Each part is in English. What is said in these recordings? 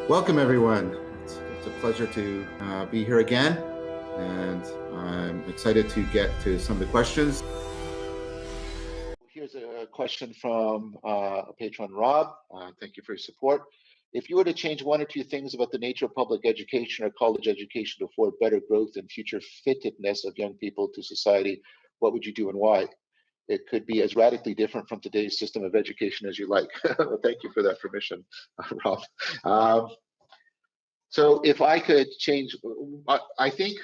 Welcome, everyone. It's a pleasure to be here again, and I'm excited to get to some of the questions. Here's a question from a patron, Rob. Thank you for your support. If you were to change one or two things about the nature of public education or college education to afford better growth and future fittedness of young people to society, what would you do and why? It could be as radically different from today's system of education as you like. Well, thank you for that permission, Rob. So if I could change, I think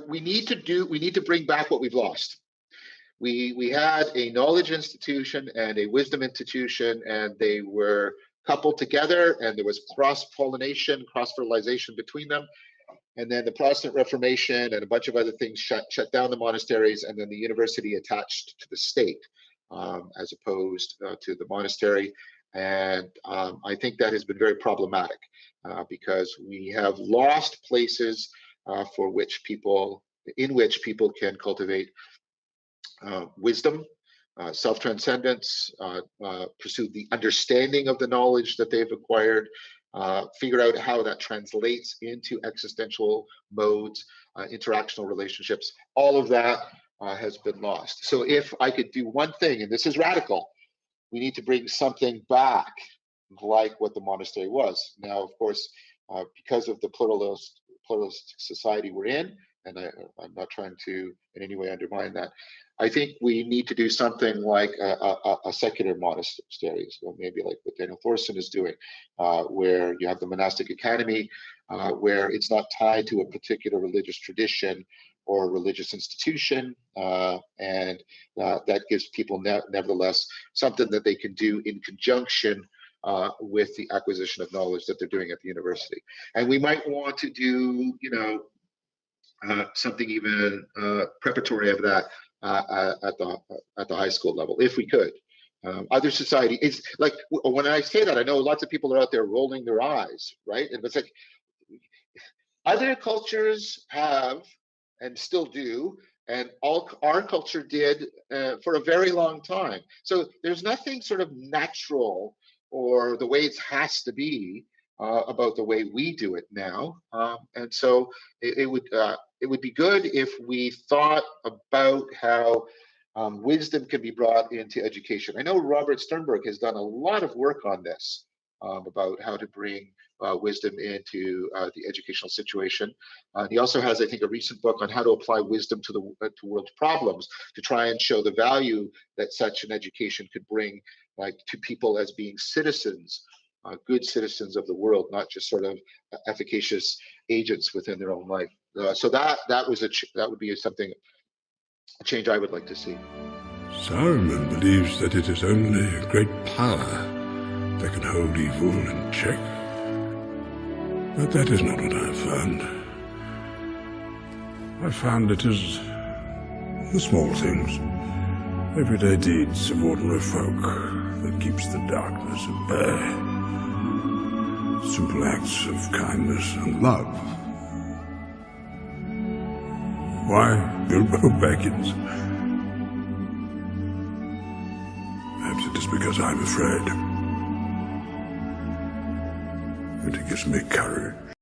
we need to bring back what we've lost. We had a knowledge institution and a wisdom institution, and they were coupled together, and there was cross-pollination, cross-fertilization between them. And then the Protestant Reformation and a bunch of other things shut down the monasteries, and then the university attached to the state as opposed to the monastery. And I think that has been very problematic because we have lost places in which people can cultivate wisdom, self-transcendence, pursue the understanding of the knowledge that they've acquired, figure out how that translates into existential modes, interactional relationships. All of that has been lost. So if I could do one thing, and this is radical, we need to bring something back like what the monastery was. Now, of course, because of the pluralistic society we're in, and I'm not trying to in any way undermine that, I think we need to do something like a secular monastery, so maybe like what Daniel Thorson is doing, where you have the monastic academy, where it's not tied to a particular religious tradition or religious institution, and that gives people nevertheless something that they can do in conjunction with the acquisition of knowledge that they're doing at the university. And we might want to do, something even preparatory of that at the high school level, if we could. Other society, it's like, when I say that, I know lots of people are out there rolling their eyes, right? And it's like, other cultures have and still do, and all our culture did for a very long time. So there's nothing sort of natural or the way it has to be about the way we do it now. And so it would be good if we thought about how wisdom can be brought into education. I know Robert Sternberg has done a lot of work on this, about how to bring wisdom into the educational situation. He also has, I think, a recent book on how to apply wisdom to to world's problems, to try and show the value that such an education could bring, like, to people as being citizens, good citizens of the world, not just sort of efficacious agents within their own life. So that would be a change I would like to see. Saruman believes that it is only great power that can hold evil in check. But that is not what I have found. I found it is the small things, everyday deeds of ordinary folk that keeps the darkness at bay. Simple acts of kindness and love. Why Bilbo Baggins? Perhaps it is because I'm afraid. It gives me courage.